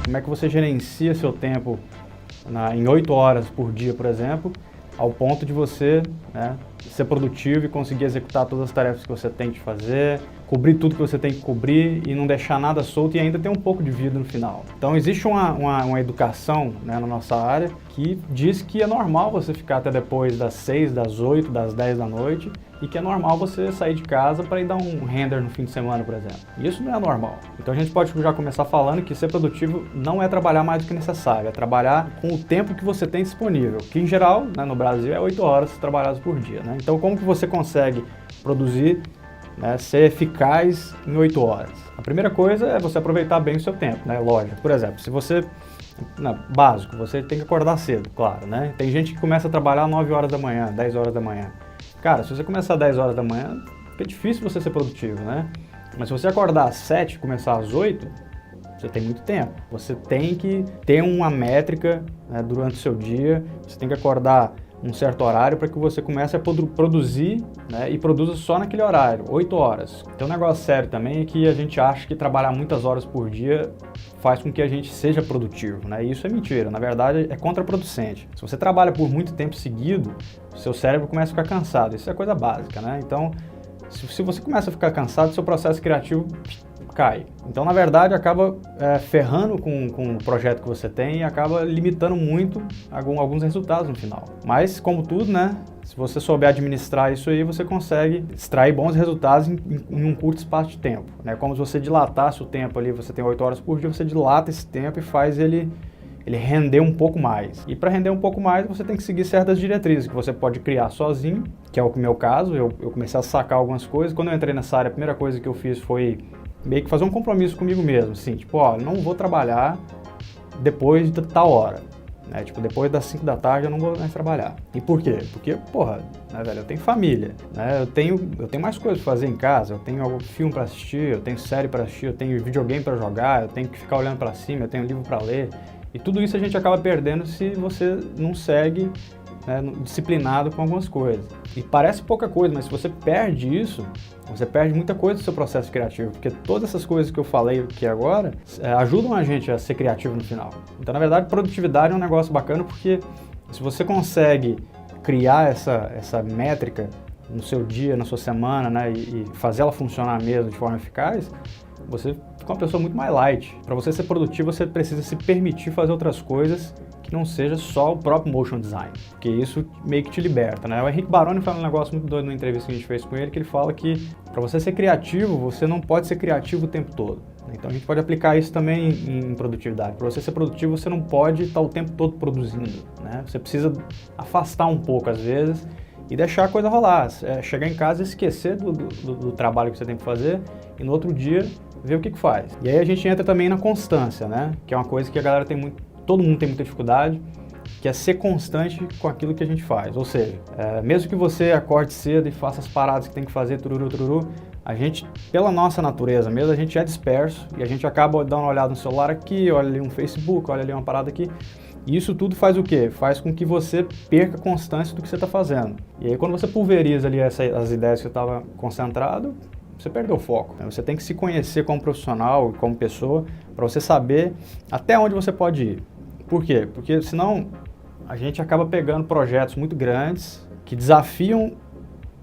Como é que você gerencia seu tempo em 8 horas por dia, por exemplo, ao ponto de você, né, ser produtivo e conseguir executar todas as tarefas que você tem que fazer, cobrir tudo que você tem que cobrir e não deixar nada solto e ainda ter um pouco de vida no final. Então existe uma educação, né, na nossa área que diz que é normal você ficar até depois das 6, das 8, das 10 da noite e que é normal você sair de casa para ir dar um render no fim de semana, por exemplo. Isso não é normal. Então a gente pode já começar falando que ser produtivo não é trabalhar mais do que necessário, é trabalhar com o tempo que você tem disponível, que em geral, né, no Brasil é 8 horas trabalhadas por dia, né? Então como que você consegue produzir, né, ser eficaz em 8 horas? A primeira coisa é você aproveitar bem o seu tempo, né? Lógico. Por exemplo, se você, básico, você tem que acordar cedo, claro, né? Tem gente que começa a trabalhar às 9 horas da manhã, 10 horas da manhã. Cara, se você começar às 10 horas da manhã, fica difícil você ser produtivo, né? Mas se você acordar às 7 e começar às 8, você tem muito tempo. Você tem que ter uma métrica, né, durante o seu dia, você tem que acordar um certo horário para que você comece a produzir, né, e produza só naquele horário, 8 horas. Então, um negócio sério também é que a gente acha que trabalhar muitas horas por dia faz com que a gente seja produtivo, né? E isso é mentira, na verdade é contraproducente. Se você trabalha por muito tempo seguido, seu cérebro começa a ficar cansado, isso é coisa básica, né? Então, se você começa a ficar cansado, seu processo criativo cai. Então, na verdade, acaba ferrando com o projeto que você tem e acaba limitando muito alguns resultados no final. Mas, como tudo, né? Se você souber administrar isso aí, você consegue extrair bons resultados em um curto espaço de tempo, né? Como se você dilatasse o tempo ali, você tem 8 horas por dia, você dilata esse tempo e faz ele render um pouco mais. E para render um pouco mais, você tem que seguir certas diretrizes que você pode criar sozinho, que é o meu caso. Eu comecei a sacar algumas coisas. Quando eu entrei nessa área, a primeira coisa que eu fiz foi meio que fazer um compromisso comigo mesmo, assim, tipo, ó, não vou trabalhar depois de tal hora, né? Tipo, depois das 5 da tarde eu não vou mais trabalhar. E por quê? Porque, porra, né, velho, eu tenho família, né? Eu tenho mais coisas pra fazer em casa, eu tenho algum filme pra assistir, eu tenho série pra assistir, eu tenho videogame pra jogar, eu tenho que ficar olhando pra cima, eu tenho livro pra ler. E tudo isso a gente acaba perdendo se você não segue, né, disciplinado com algumas coisas. E parece pouca coisa, mas se você perde isso, você perde muita coisa do seu processo criativo, porque todas essas coisas que eu falei aqui agora ajudam a gente a ser criativo no final. Então, na verdade, produtividade é um negócio bacana, porque se você consegue criar essa métrica no seu dia, na sua semana, né, e fazer ela funcionar mesmo de forma eficaz, você fica uma pessoa muito mais light. Para você ser produtivo, você precisa se permitir fazer outras coisas que não seja só o próprio motion design, porque isso meio que te liberta, né? O Henrique Baroni fala um negócio muito doido numa entrevista que a gente fez com ele, que ele fala que para você ser criativo, você não pode ser criativo o tempo todo. Então a gente pode aplicar isso também em produtividade. Para você ser produtivo, você não pode estar o tempo todo produzindo, né? Você precisa afastar um pouco às vezes e deixar a coisa rolar. Chegar em casa e esquecer do trabalho que você tem que fazer e no outro dia ver o que faz. E aí a gente entra também na constância, né? Que é uma coisa que a galera todo mundo tem muita dificuldade, que é ser constante com aquilo que a gente faz. Ou seja, mesmo que você acorde cedo e faça as paradas que tem que fazer, tururu, a gente, pela nossa natureza mesmo, a gente é disperso e a gente acaba dando uma olhada no celular aqui, olha ali um Facebook, olha ali uma parada aqui. E isso tudo faz o quê? Faz com que você perca a constância do que você está fazendo. E aí quando você pulveriza ali as ideias que você estava concentrado, você perdeu o foco. Você tem que se conhecer como profissional, como pessoa, para você saber até onde você pode ir. Por quê? Porque senão a gente acaba pegando projetos muito grandes que desafiam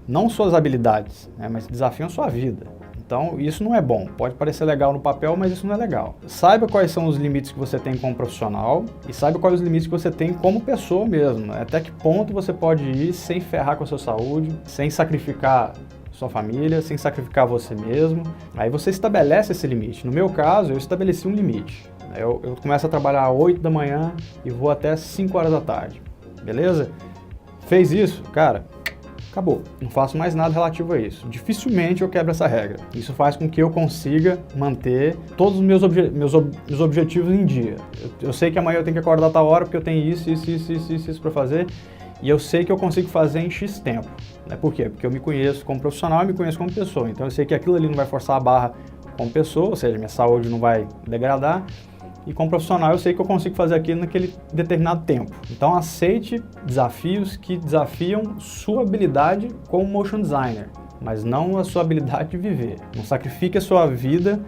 não suas habilidades, né, mas desafiam a sua vida. Então isso não é bom. Pode parecer legal no papel, mas isso não é legal. Saiba quais são os limites que você tem como profissional e saiba quais os limites que você tem como pessoa mesmo, né? Até que ponto você pode ir sem ferrar com a sua saúde, sem sacrificar sua família, sem sacrificar você mesmo. Aí você estabelece esse limite. No meu caso, eu estabeleci um limite. Eu começo a trabalhar às 8 da manhã e vou até 5 horas da tarde. Beleza? Fez isso? Cara, acabou. Não faço mais nada relativo a isso. Dificilmente eu quebro essa regra. Isso faz com que eu consiga manter todos os meus objetivos em dia. Eu sei que amanhã eu tenho que acordar a tal hora porque eu tenho isso para fazer. E eu sei que eu consigo fazer em X tempo. Né? Por quê? Porque eu me conheço como profissional e me conheço como pessoa. Então eu sei que aquilo ali não vai forçar a barra como pessoa, ou seja, minha saúde não vai degradar. E como profissional eu sei que eu consigo fazer aquilo naquele determinado tempo. Então aceite desafios que desafiam sua habilidade como motion designer, mas não a sua habilidade de viver. Não sacrifique a sua vida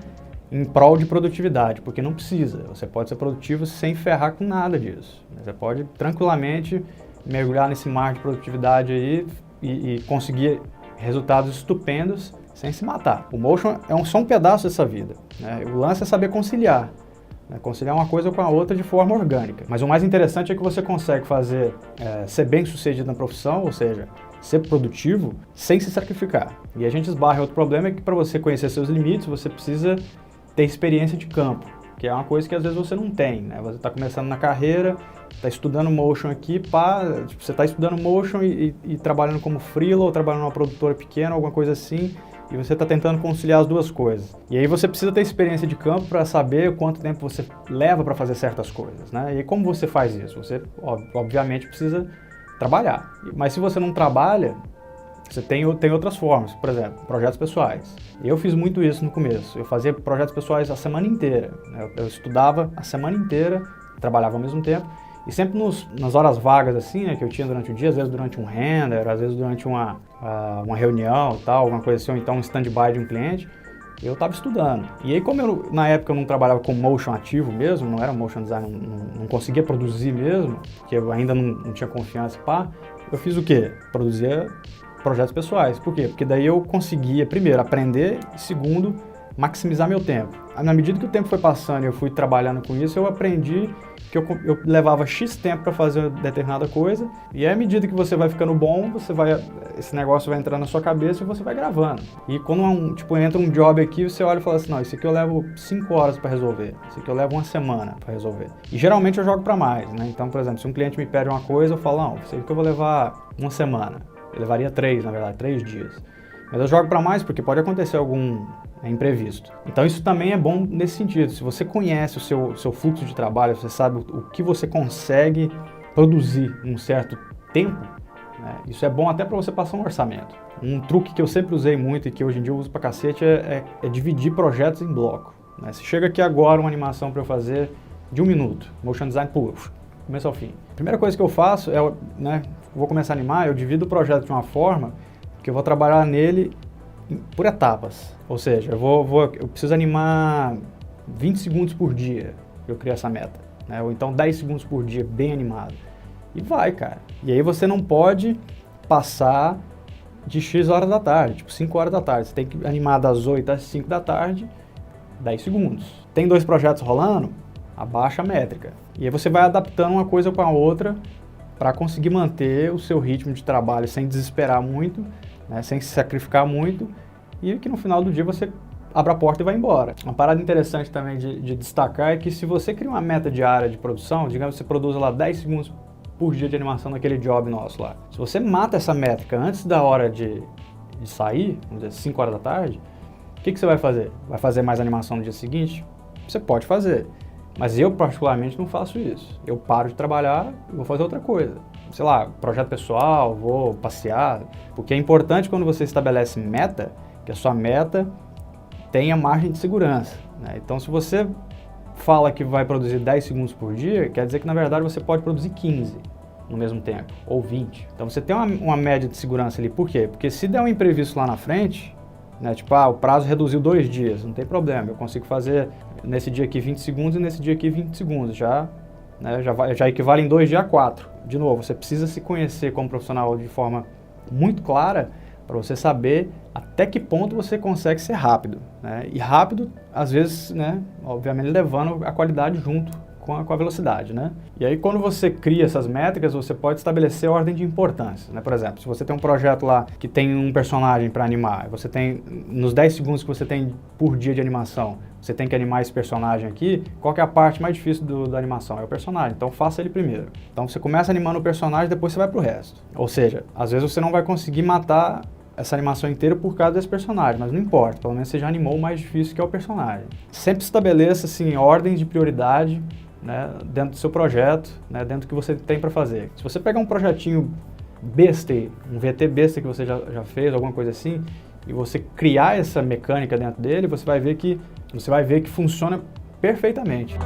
em prol de produtividade, porque não precisa. Você pode ser produtivo sem ferrar com nada disso. Você pode tranquilamente mergulhar nesse mar de produtividade aí e conseguir resultados estupendos sem se matar. O motion é só um pedaço dessa vida, né? O lance é saber conciliar. Conciliar uma coisa com a outra de forma orgânica. Mas o mais interessante é que você consegue ser bem sucedido na profissão, ou seja, ser produtivo, sem se sacrificar. E a gente esbarra em outro problema, é que para você conhecer seus limites, você precisa ter experiência de campo, que é uma coisa que às vezes você não tem, né? Você está começando na carreira, está estudando motion aqui, você está estudando motion e trabalhando como freela ou trabalhando numa produtora pequena, alguma coisa assim, e você está tentando conciliar as duas coisas. E aí você precisa ter experiência de campo para saber quanto tempo você leva para fazer certas coisas, né? E aí como você faz isso? Você, obviamente, precisa trabalhar. Mas se você não trabalha, você tem outras formas. Por exemplo, projetos pessoais. Eu fiz muito isso no começo. Eu fazia projetos pessoais a semana inteira, né? Eu estudava a semana inteira, trabalhava ao mesmo tempo. E sempre nas horas vagas, assim, né, que eu tinha durante o dia, às vezes durante um render, às vezes durante uma reunião e tal, alguma coisa assim, ou então um stand-by de um cliente, eu estava estudando. E aí, como na época eu não trabalhava com motion ativo mesmo, não era motion design, não conseguia produzir mesmo, porque eu ainda não tinha confiança, eu fiz o quê? Produzia projetos pessoais. Por quê? Porque daí eu conseguia, primeiro, aprender e, segundo, maximizar meu tempo. Na medida que o tempo foi passando e eu fui trabalhando com isso, eu aprendi que eu levava X tempo para fazer determinada coisa, e à medida que você vai ficando bom, esse negócio vai entrando na sua cabeça e você vai gravando. E quando entra um job aqui, você olha e fala assim, não, isso aqui eu levo 5 horas para resolver, isso aqui eu levo uma semana para resolver. E geralmente eu jogo para mais, né? Então, por exemplo, se um cliente me pede uma coisa, eu falo, não, isso aqui eu vou levar uma semana. Eu levaria 3, na verdade, 3 dias. Mas eu jogo para mais porque pode acontecer algum imprevisto. Então isso também é bom nesse sentido. Se você conhece o seu fluxo de trabalho, você sabe o que você consegue produzir em um certo tempo, né? Isso é bom até para você passar um orçamento. Um truque que eu sempre usei muito e que hoje em dia eu uso pra cacete é dividir projetos em bloco, né? Se chega aqui agora uma animação para eu fazer de 1 minuto, motion design puro, começo ao fim. A primeira coisa que eu faço vou começar a animar, eu divido o projeto de uma forma que eu vou trabalhar nele por etapas. Ou seja, eu preciso animar 20 segundos por dia para eu criar essa meta, né? Ou então 10 segundos por dia, bem animado. E vai, cara. E aí você não pode passar de X horas da tarde, tipo 5 horas da tarde. Você tem que animar das 8 às 5 da tarde, 10 segundos. Tem 2 projetos rolando? Abaixa a métrica. E aí você vai adaptando uma coisa com a outra para conseguir manter o seu ritmo de trabalho sem desesperar muito, né, sem se sacrificar muito, e que no final do dia você abra a porta e vai embora. Uma parada interessante também de destacar é que se você cria uma meta diária de produção, digamos que você produza lá 10 segundos por dia de animação naquele job nosso lá. Se você mata essa métrica antes da hora de sair, vamos dizer, 5 horas da tarde, o que você vai fazer? Vai fazer mais animação no dia seguinte? Você pode fazer. Mas eu, particularmente, não faço isso. Eu paro de trabalhar e vou fazer outra coisa. Sei lá, projeto pessoal, vou passear. Porque é importante quando você estabelece meta, que a sua meta tenha margem de segurança, né? Então, se você fala que vai produzir 10 segundos por dia, quer dizer que, na verdade, você pode produzir 15 no mesmo tempo, ou 20. Então, você tem uma média de segurança ali. Por quê? Porque se der um imprevisto lá na frente, né, tipo, o prazo reduziu 2 dias, não tem problema, eu consigo fazer nesse dia aqui 20 segundos e nesse dia aqui 20 segundos, já equivale em 2 dias a 4. De novo, você precisa se conhecer como profissional de forma muito clara para você saber até que ponto você consegue ser rápido, né? E rápido, às vezes, né, obviamente levando a qualidade junto com a velocidade, né? E aí quando você cria essas métricas, você pode estabelecer ordem de importância, né? Por exemplo, se você tem um projeto lá que tem um personagem para animar, você tem, nos 10 segundos que você tem por dia de animação, você tem que animar esse personagem aqui, qual que é a parte mais difícil da animação? É o personagem, então faça ele primeiro. Então você começa animando o personagem, depois você vai pro resto. Ou seja, às vezes você não vai conseguir matar essa animação inteira por causa desse personagem, mas não importa, pelo menos você já animou o mais difícil, que é o personagem. Sempre estabeleça, assim, ordens de prioridade, né, dentro do seu projeto, né, dentro do que você tem para fazer. Se você pegar um projetinho besta, um VT besta que você já fez, alguma coisa assim, e você criar essa mecânica dentro dele, você vai ver que funciona perfeitamente.